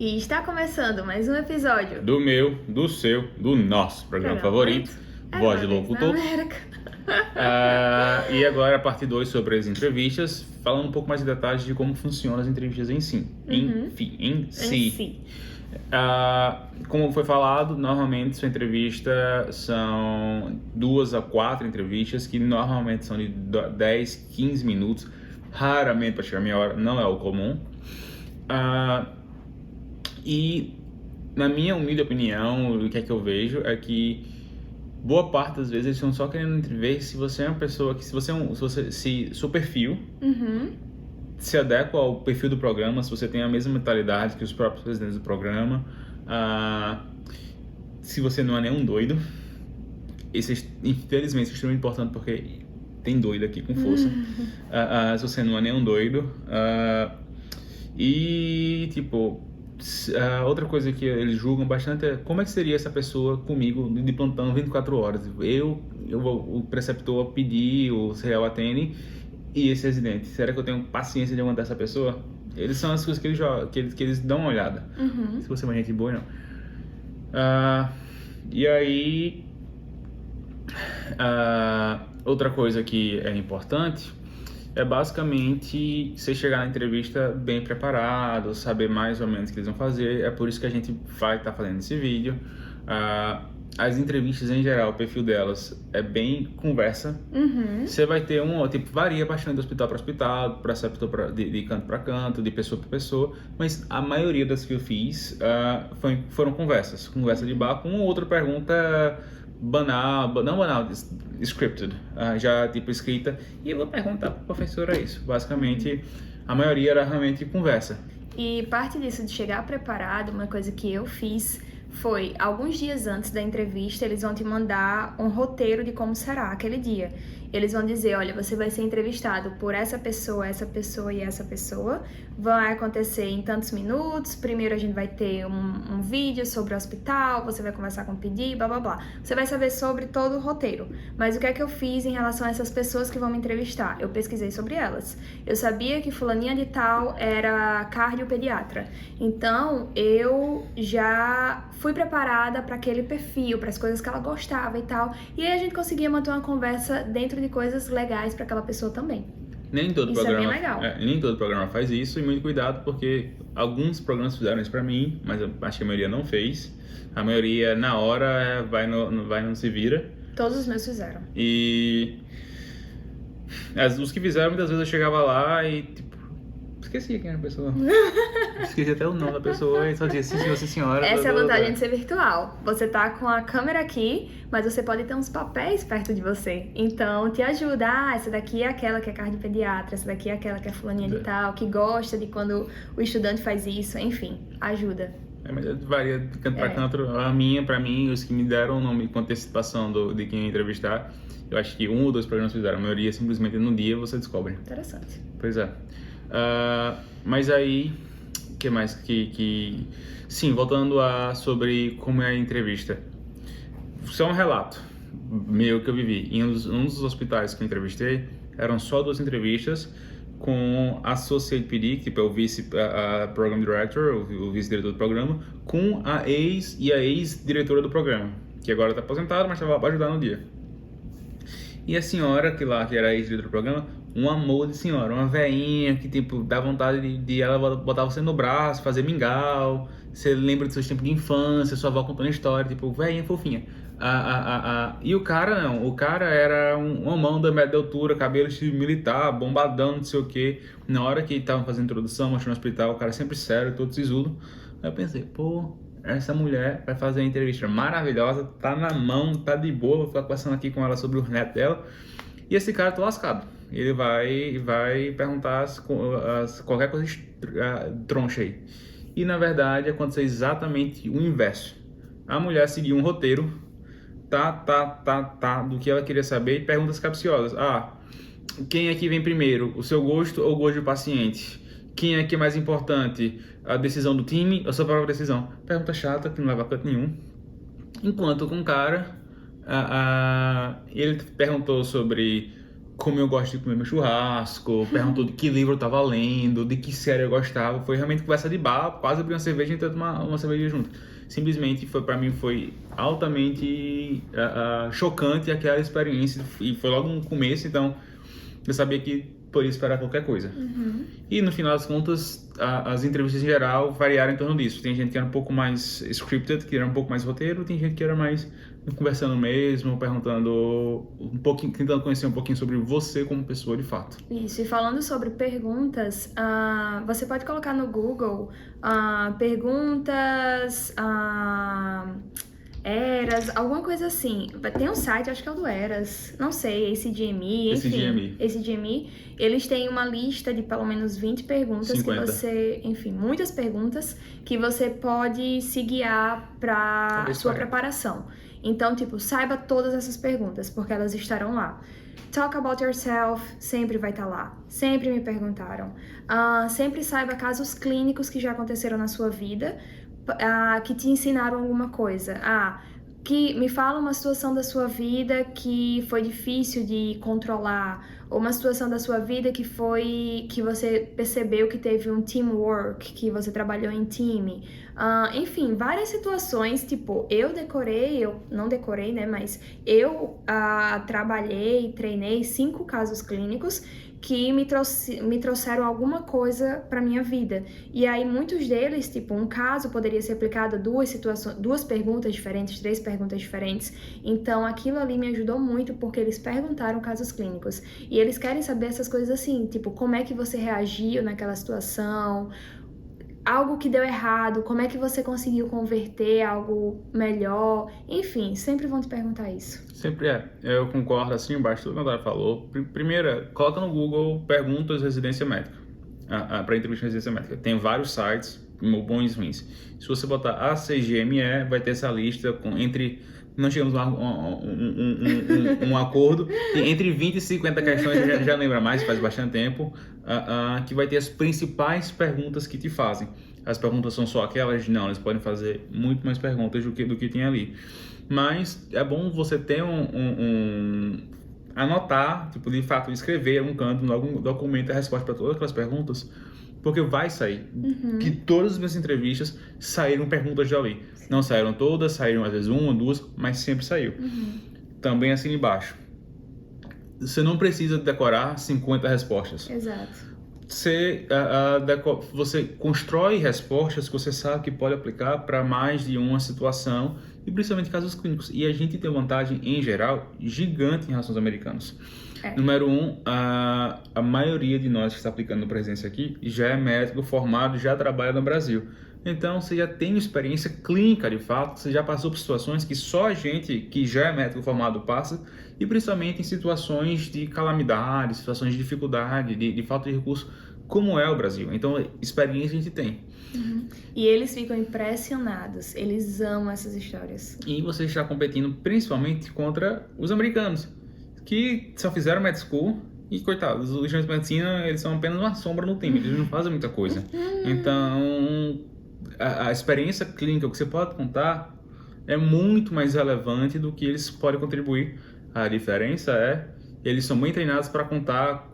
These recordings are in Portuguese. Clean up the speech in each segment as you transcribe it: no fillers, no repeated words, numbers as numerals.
E está começando mais um episódio Do meu, do seu, do nosso programa favorito, Voz de Locutor. E agora a parte 2 sobre as entrevistas, falando um pouco mais de detalhes de como funcionam as entrevistas em si. Em si. Como foi falado, normalmente sua entrevista são 2 a 4 entrevistas, que normalmente são de 10, 15 minutos, raramente para chegar a meia hora, não é o comum. E na minha humilde opinião, o que é que eu vejo é que boa parte das vezes eles estão só querendo ver se você é uma pessoa que, se seu perfil se adequa ao perfil do programa, se você tem a mesma mentalidade que os próprios presidentes do programa, se você não é nenhum doido. Isso é, infelizmente, extremamente importante porque tem doido aqui com força. Se você não é nenhum doido. E, tipo, outra coisa que eles julgam bastante é como é que seria essa pessoa comigo de plantão 24 horas. O preceptor pedir, o serial attending e esse residente. Será que eu tenho paciência de aguentar essa pessoa? Eles são as coisas que eles dão uma olhada. Se você é uma gente boa, não. E aí, outra coisa que é importante é basicamente você chegar na entrevista bem preparado, saber mais ou menos o que eles vão fazer. É por isso que a gente vai estar fazendo esse vídeo. As entrevistas em geral, o perfil delas é bem conversa. Você vai ter varia bastante de hospital para hospital, preceptor de canto para canto, de pessoa para pessoa, mas a maioria das que eu fiz foram conversa de bar com outra pergunta não banal, scripted, já tipo escrita, e eu vou perguntar para a professora isso. Basicamente, a maioria era realmente conversa. E parte disso de chegar preparado, uma coisa que eu fiz foi, alguns dias antes da entrevista, eles vão te mandar um roteiro de como será aquele dia. Eles vão dizer, olha, você vai ser entrevistado por essa pessoa e essa pessoa. Vai acontecer em tantos minutos. Primeiro a gente vai ter um vídeo sobre o hospital, você vai conversar com o PD, blá blá blá. Você vai saber sobre todo o roteiro. Mas o que é que eu fiz em relação a essas pessoas que vão me entrevistar? Eu pesquisei sobre elas. Eu sabia que fulaninha de tal era cardiopediatra. Então, eu já fui preparada para aquele perfil, para as coisas que ela gostava e tal. E aí a gente conseguia manter uma conversa dentro de coisas legais para aquela pessoa também. Nem todo Isso programa, é bem legal. Nem todo programa faz isso, e muito cuidado porque alguns programas fizeram isso para mim, mas eu acho que a maioria não fez. A maioria na hora não se vira. Todos os meus fizeram. E os que fizeram, muitas vezes eu chegava lá e tipo, esqueci quem era a pessoa. Esqueci até o nome da pessoa e só dizia sim, senhor, sim, senhora. Essa é a vantagem de ser virtual. Você tá com a câmera aqui, mas você pode ter uns papéis perto de você. Então, te ajuda. Essa daqui é aquela que é cardiopediatra, essa daqui é aquela que é fulaninha de tal, que gosta de quando o estudante faz isso. Enfim, ajuda. Mas varia de canto pra canto. Pra mim, os que me deram o nome com antecipação de quem ia entrevistar, eu acho que 1 ou 2 programas fizeram. A maioria simplesmente no dia você descobre. Interessante. Pois é. Mas aí, o que mais Sim, voltando sobre como é a entrevista. Só um relato meu que eu vivi. Em um dos hospitais que eu entrevistei, eram só 2 entrevistas com a Associate PD, que é o Program Director, o vice-diretor do programa, com a ex-diretora do programa, que agora está aposentada, mas estava lá para ajudar no dia. E a senhora, que era a ex-diretora do programa, um amor de senhora, uma veinha que tipo dá vontade de ela botar você no braço, fazer mingau. Você lembra dos seus tempos de infância, sua avó contando história, tipo, veinha fofinha. E o cara não, o cara era um homão da média altura, cabelo estilo militar, bombadão, não sei o que. Na hora que estavam fazendo introdução, mostrando no hospital, o cara sempre sério, todo sisudo. Aí eu pensei, pô, essa mulher vai fazer uma entrevista maravilhosa, tá na mão, tá de boa, vou ficar conversando aqui com ela sobre os netos dela. E esse cara tá lascado. Ele vai perguntar qualquer coisa troncha aí. E na verdade aconteceu exatamente o inverso. A mulher seguiu um roteiro, do que ela queria saber, e perguntas capciosas. Quem é que vem primeiro? O seu gosto ou o gosto do paciente? Quem é que é mais importante? A decisão do time ou a sua própria decisão? Pergunta chata que não leva a canto nenhum. Enquanto com o cara, ele perguntou sobre como eu gosto de comer meu churrasco, perguntou de que livro eu tava lendo, de que série eu gostava. Foi realmente conversa de bar, quase abrir uma cerveja e tentar tomar uma cerveja junto. Simplesmente, para mim, foi altamente chocante aquela experiência. E foi logo no começo, então eu sabia que poderia esperar qualquer coisa. E no final das contas, as entrevistas em geral variaram em torno disso. Tem gente que era um pouco mais scripted, que era um pouco mais roteiro, tem gente que era mais conversando mesmo, perguntando um pouquinho, tentando conhecer um pouquinho sobre você como pessoa de fato. Isso, e falando sobre perguntas, você pode colocar no Google perguntas, Eras, alguma coisa assim. Tem um site, acho que é o do Eras, não sei, ACGME, enfim. ACGME. Eles têm uma lista de pelo menos 20 perguntas 50. Que você, enfim, muitas perguntas que você pode se guiar para sua preparação. Então, tipo, saiba todas essas perguntas, porque elas estarão lá. Talk about yourself, sempre vai estar lá. Sempre me perguntaram. Sempre saiba casos clínicos que já aconteceram na sua vida, que te ensinaram alguma coisa. Que me fala uma situação da sua vida que foi difícil de controlar, ou uma situação da sua vida que você percebeu que teve um teamwork, que você trabalhou em time. Enfim, várias situações, tipo, eu não decorei, né, mas eu trabalhei, treinei 5 casos clínicos que me trouxeram alguma coisa para minha vida. E aí, muitos deles, tipo, um caso poderia ser aplicado a 2 perguntas diferentes, 3 perguntas diferentes. Então, aquilo ali me ajudou muito, porque eles perguntaram casos clínicos. E eles querem saber essas coisas assim, tipo, como é que você reagiu naquela situação, algo que deu errado, como é que você conseguiu converter algo melhor, enfim, sempre vão te perguntar isso. Sempre é. Eu concordo assim embaixo tudo que a Andara falou. Primeiro, coloca no Google perguntas residência médica, para entrevista de residência médica. Tem vários sites, bons e ruins. Se você botar ACGME, vai ter essa lista entre... Não chegamos a um acordo, entre 20 e 50 questões, eu já lembro mais, faz bastante tempo, que vai ter as principais perguntas que te fazem. As perguntas são só aquelas? Não, eles podem fazer muito mais perguntas do que tem ali. Mas é bom você ter anotar, tipo, de fato, escrever em algum canto, em algum documento, a resposta para todas aquelas perguntas, porque vai sair. Que todas as minhas entrevistas saíram perguntas dali. Não saíram todas, saíram às vezes 1, 2, mas sempre saiu. Também assim embaixo. Você não precisa decorar 50 respostas. Exato. Você constrói respostas que você sabe que pode aplicar para mais de uma situação, e principalmente casos clínicos. E a gente tem vantagem, em geral, gigante em relação aos americanos. Número 1, a maioria de nós que está aplicando presença aqui já é médico formado, já trabalha no Brasil. Então, você já tem experiência clínica de fato, você já passou por situações que só a gente que já é médico formado passa, e principalmente em situações de calamidade, situações de dificuldade, de falta de recurso, como é o Brasil. Então, experiência a gente tem. E eles ficam impressionados, eles amam essas histórias. E você está competindo principalmente contra os americanos, que só fizeram med school e, coitados, os estudantes de medicina, eles são apenas uma sombra no time, eles não fazem muita coisa. Então, a experiência clínica que você pode contar é muito mais relevante do que eles podem contribuir. A diferença é, eles são bem treinados para contar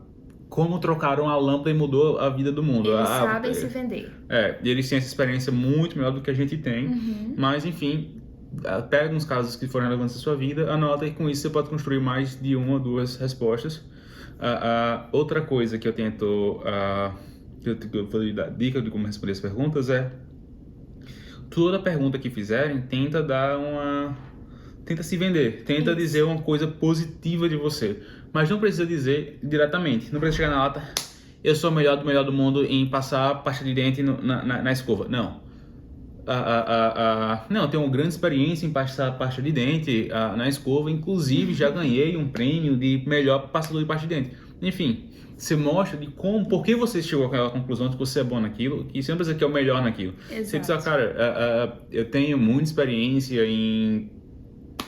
como trocaram a lâmpada e mudou a vida do mundo. Eles sabem se vender. E eles têm essa experiência muito melhor do que a gente tem. Mas, enfim, pega uns casos que foram relevantes na sua vida, anota, e com isso você pode construir mais de 1 ou 2 respostas. Outra coisa que eu tento... que eu vou dar dica de como responder as perguntas é... Toda pergunta que fizerem, tenta se vender, tenta dizer uma coisa positiva de você, mas não precisa dizer diretamente, não precisa chegar na lata, eu sou o melhor do mundo em passar pasta de dente na escova, não. Não, eu tenho uma grande experiência em passar pasta de dente na escova, inclusive já ganhei um prêmio de melhor passador de pasta de dente. Enfim, você mostra de por que você chegou àquela conclusão de que você é bom naquilo, que você não precisa que é o melhor naquilo. Exato. Você precisa, cara, eu tenho muita experiência em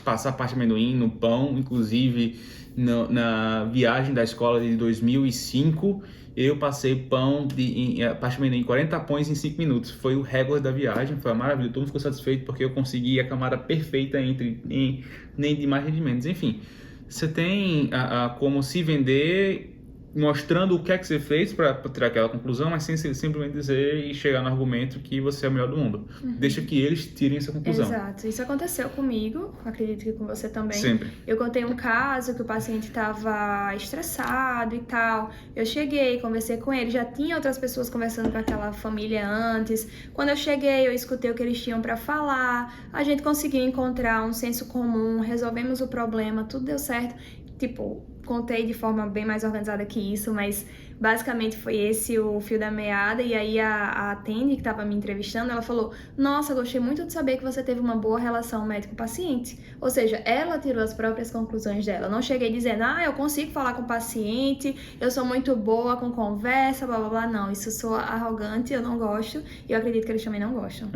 passar pasta de amendoim no pão, inclusive na viagem da escola de 2005, eu passei pasta de amendoim em 40 pães em 5 minutos. Foi o recorde da viagem, foi maravilhoso, todo mundo ficou satisfeito porque eu consegui a camada perfeita nem de mais nem de menos. Enfim, você tem como se vender mostrando o que é que você fez para tirar aquela conclusão, mas sem simplesmente dizer e chegar no argumento que você é o melhor do mundo. Deixa que eles tirem essa conclusão. Exato. Isso aconteceu comigo, acredito que com você também. Sempre. Eu contei um caso que o paciente estava estressado e tal. Eu cheguei, conversei com ele, já tinha outras pessoas conversando com aquela família antes. Quando eu cheguei, eu escutei o que eles tinham para falar. A gente conseguiu encontrar um senso comum, resolvemos o problema, tudo deu certo. Tipo, contei de forma bem mais organizada que isso, mas basicamente foi esse o fio da meada. E aí a Tene, que estava me entrevistando, ela falou: nossa, gostei muito de saber que você teve uma boa relação médico-paciente. Ou seja, ela tirou as próprias conclusões dela. Eu não cheguei dizendo: eu consigo falar com o paciente, eu sou muito boa com conversa, blá blá blá. Não, isso sou arrogante, eu não gosto, e eu acredito que eles também não gostam.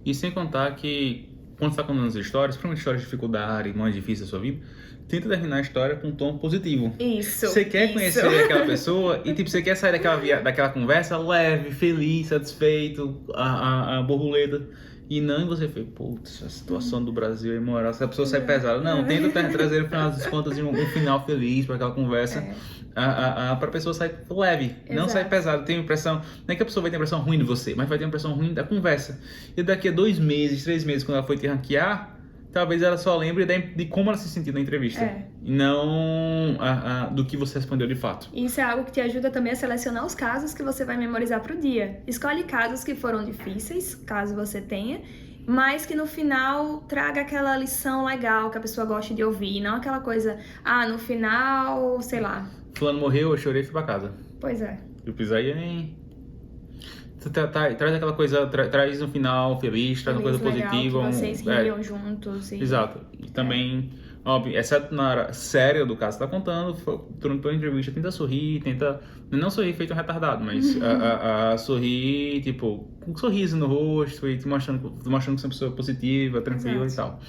E sem contar que quando você está contando as histórias, principalmente histórias de dificuldade, mais difíceis da sua vida, tenta terminar a história com um tom positivo. Isso. Você quer conhecer aquela pessoa e tipo, você quer sair daquela conversa leve, feliz, satisfeito, a borboleta. E não você fez, putz, a situação do Brasil é imoral, se a pessoa sai pesada. Não, tenta trazer no final das contas um final feliz para aquela conversa. Para a pessoa sair leve, não sair pesado. Tem impressão, não é que a pessoa vai ter impressão ruim de você, mas vai ter impressão ruim da conversa. E daqui a 2 meses, 3 meses, quando ela for te ranquear, talvez ela só lembre de como ela se sentiu na entrevista, e não do que você respondeu de fato. Isso é algo que te ajuda também a selecionar os casos que você vai memorizar para o dia. Escolhe casos que foram difíceis, caso você tenha, mas que no final traga aquela lição legal que a pessoa goste de ouvir, não aquela coisa, no final, sei lá. Fulano morreu, eu chorei e fui pra casa. Pois é. Eu fiz aí, hein? Traz aquela coisa, traz um final feliz, traz uma coisa legal, positiva. Que vocês riam juntos. Exato. E também, óbvio, exceto na área séria do caso que você tá contando, durante a entrevista, tenta sorrir, não sorrir feito um retardado, mas sorrir, tipo, com um sorriso no rosto e te mostrando que você é uma pessoa positiva, tranquila e tal.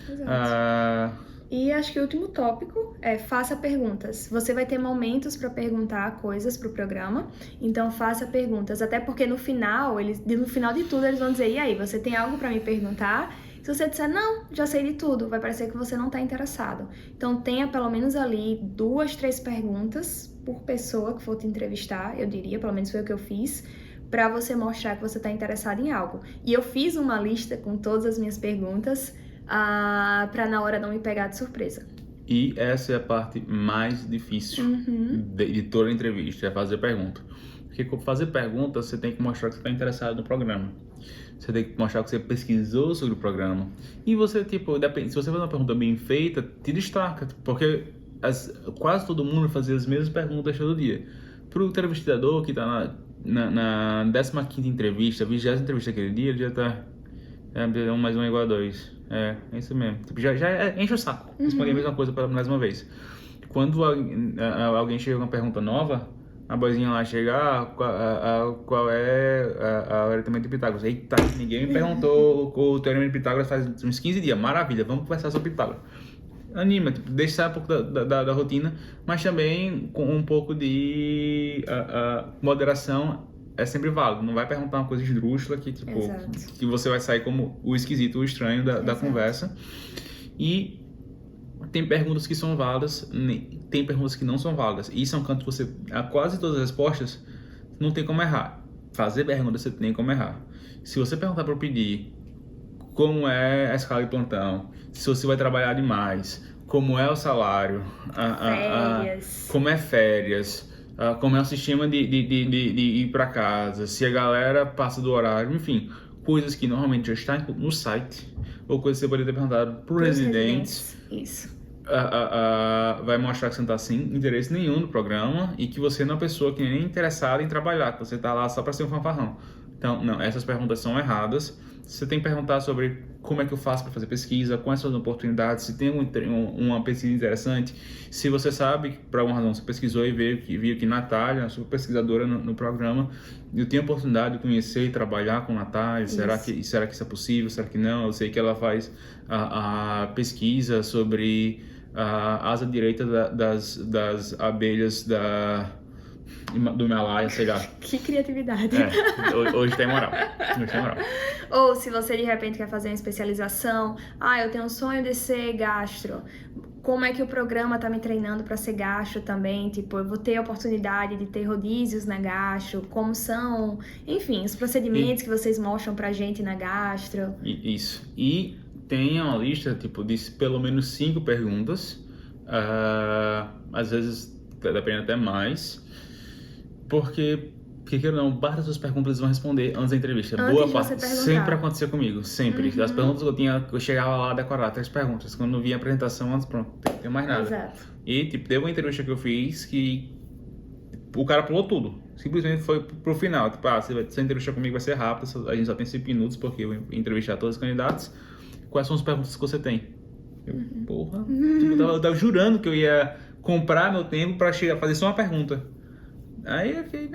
Exato. E acho que o último tópico é faça perguntas. Você vai ter momentos para perguntar coisas para o programa, então faça perguntas. Até porque no final de tudo eles vão dizer: e aí, você tem algo para me perguntar? Se você disser não, já sei de tudo, vai parecer que você não está interessado. Então tenha pelo menos ali 2, 3 perguntas por pessoa que for te entrevistar, eu diria, pelo menos foi o que eu fiz, para você mostrar que você está interessado em algo. E eu fiz uma lista com todas as minhas perguntas, para na hora não me pegar de surpresa. E essa é a parte mais difícil de toda a entrevista, é fazer pergunta. Porque com fazer pergunta, você tem que mostrar que você está interessado no programa. Você tem que mostrar que você pesquisou sobre o programa. E você, tipo, se você faz uma pergunta bem feita, te destaca. Porque quase todo mundo fazia as mesmas perguntas todo dia. Para o entrevistador que está na 15ª entrevista, 20ª entrevista aquele dia, ele já está... 1 mais 1 é igual a 2. É isso mesmo. Tipo, já enche o saco. Responder a mesma coisa mais uma vez. Quando alguém chega com uma pergunta nova, a boizinha lá chega, qual é o aritmética de Pitágoras? Eita, ninguém me perguntou o teorema de Pitágoras faz uns 15 dias. Maravilha, vamos conversar sobre Pitágoras. Anima, tipo, deixa sair um pouco da rotina, mas também com um pouco de moderação. É sempre válido, não vai perguntar uma coisa esdrúxula que, tipo, que você vai sair como o esquisito, o estranho da conversa. E tem perguntas que são válidas, tem perguntas que não são válidas. E isso é um canto que você, a quase todas as respostas, não tem como errar. Fazer perguntas você tem como errar. Se você perguntar para o pedir como é a escala de plantão, se você vai trabalhar demais, como é o salário, como é férias, como é o sistema de ir para casa, se a galera passa do horário, enfim, coisas que normalmente já estão no site, ou coisas que você poderia ter perguntado para os residentes. Isso. Vai mostrar que você não está sem interesse nenhum no programa e que você não é uma pessoa que nem interessada em trabalhar, que você está lá só para ser um fanfarrão. Então, não, essas perguntas são erradas. Você tem que perguntar sobre como é que eu faço para fazer pesquisa, quais são as oportunidades, se tem uma pesquisa interessante, se você sabe que por alguma razão você pesquisou e viu que Natália, a sua pesquisadora no programa, eu tenho a oportunidade de conhecer e trabalhar com Natália, será que isso é possível, será que não? Eu sei que ela faz a pesquisa sobre a asa direita das abelhas do Himalaia, sei lá. Que criatividade. Hoje tem moral. Hoje tem moral. Ou se você de repente quer fazer uma especialização, eu tenho um sonho de ser gastro. Como é que o programa tá me treinando para ser gastro também? Tipo, eu vou ter a oportunidade de ter rodízios na gastro, como são, enfim, os procedimentos que vocês mostram pra gente na gastro. Isso. E tem uma lista, tipo, de pelo menos 5 perguntas. Às vezes, depende até mais. Porque não, parte das suas perguntas eles vão responder antes da entrevista. Boa parte. Sempre acontecia comigo, sempre. As perguntas que eu tinha, eu chegava lá a decorar 3 perguntas. Quando eu via a apresentação, antes, pronto, não tem mais nada. Exato. E, tipo, teve uma entrevista que eu fiz que o cara pulou tudo. Simplesmente foi pro final. Tipo, se a entrevista comigo vai ser rápida, a gente só tem 5 minutos, porque eu vou entrevistar todos os candidatos. Quais são as perguntas que você tem? Eu, porra. Tipo, eu tava jurando que eu ia comprar meu tempo pra chegar a fazer só uma pergunta. Aí eu fiquei,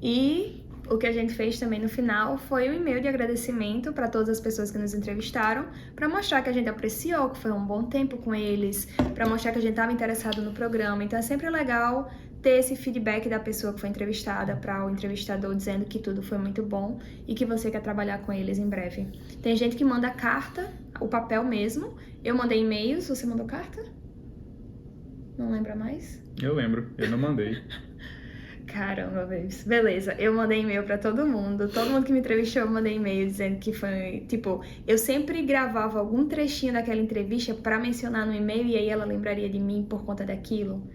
E o que a gente fez também no final foi um e-mail de agradecimento para todas as pessoas que nos entrevistaram, para mostrar que a gente apreciou, que foi um bom tempo com eles, para mostrar que a gente estava interessado no programa. Então é sempre legal ter esse feedback da pessoa que foi entrevistada para o entrevistador dizendo que tudo foi muito bom e que você quer trabalhar com eles em breve. Tem gente que manda carta, o papel mesmo. Eu mandei e-mails, você mandou carta? Não lembra mais? Eu lembro, eu não mandei. Caramba, babes. Beleza, eu mandei e-mail pra todo mundo que me entrevistou, eu mandei e-mail dizendo que foi, tipo, eu sempre gravava algum trechinho daquela entrevista pra mencionar no e-mail e aí ela lembraria de mim por conta daquilo.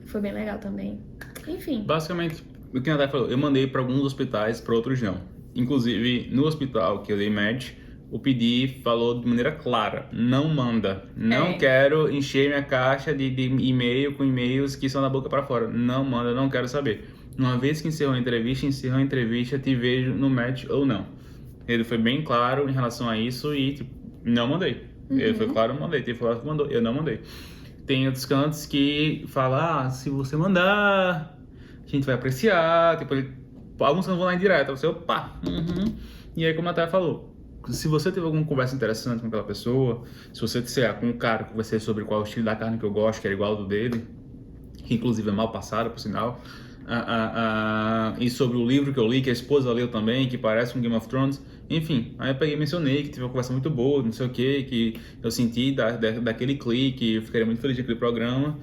Foi bem legal também. Enfim. Basicamente, o que a Natália falou, eu mandei pra alguns hospitais, pra outros não. Inclusive, no hospital que eu dei match, o PD falou de maneira clara, não manda, não quero encher minha caixa de e-mail com e-mails que são da boca pra fora, não manda, não quero saber. Uma vez que encerrou a entrevista, te vejo no match ou não. Ele foi bem claro em relação a isso e tipo, não mandei. Ele foi claro, eu mandei. Ele falou que mandou, eu não mandei. Tem outros cantos que falam, se você mandar, a gente vai apreciar. Tipo, alguns cantos vão lá em direto, você, opa, E aí, como a Natália falou, se você teve alguma conversa interessante com aquela pessoa, se você, sei lá, com um cara que conversei sobre qual é o estilo da carne que eu gosto, que era igual ao do dele, que inclusive é mal passado, por sinal, e sobre o livro que eu li, que a esposa leu também, que parece um Game of Thrones, enfim, aí eu peguei e mencionei que tive uma conversa muito boa, não sei o que eu senti daquele clique, eu ficaria muito feliz daquele programa,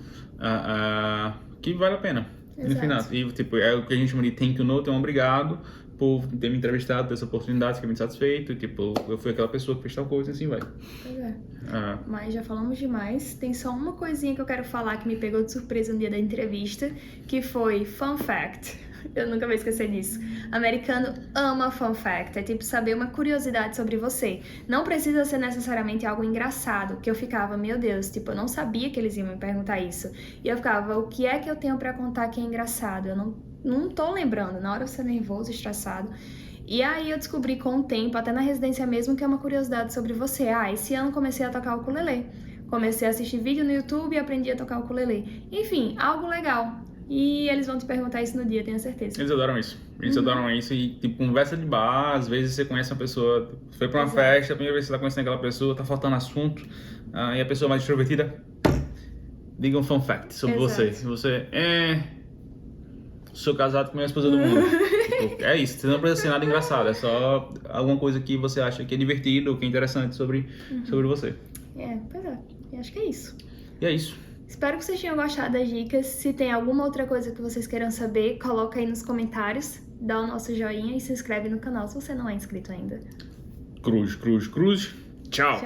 que vale a pena. No final, e tipo, é o que a gente chama de thank you note, é um obrigado por ter me entrevistado, ter essa oportunidade, fiquei muito satisfeito, tipo, eu fui aquela pessoa que fez tal coisa e assim vai. Pois é. Mas já falamos demais, tem só uma coisinha que eu quero falar que me pegou de surpresa no dia da entrevista, que foi fun fact. Eu nunca vou esquecer disso. Americano ama fun fact, é tipo saber uma curiosidade sobre você. Não precisa ser necessariamente algo engraçado, que eu ficava, meu Deus, tipo, eu não sabia que eles iam me perguntar isso. E eu ficava, o que é que eu tenho pra contar que é engraçado? Eu não tô lembrando, na hora você é nervoso, estressado. E aí eu descobri com o tempo, até na residência mesmo, que é uma curiosidade sobre você. Esse ano comecei a tocar o ukulele. Comecei a assistir vídeo no YouTube e aprendi a tocar o ukulele. Enfim, algo legal. E eles vão te perguntar isso no dia, tenho certeza. Eles adoram isso. Eles adoram isso e, tipo, conversa de bar, às vezes você conhece uma pessoa, foi pra uma festa, a primeira vez que você tá conhecendo aquela pessoa, tá faltando assunto, e a pessoa mais extrovertida, diga um fun fact sobre você. Se você sou casado com a minha esposa do mundo. Tipo, é isso, você não precisa ser nada engraçado, é só alguma coisa que você acha que é divertido, que é interessante sobre você. Pois é, eu acho que é isso. E é isso. Espero que vocês tenham gostado das dicas. Se tem alguma outra coisa que vocês queiram saber, coloca aí nos comentários, dá o nosso joinha e se inscreve no canal se você não é inscrito ainda. Cruz. Tchau.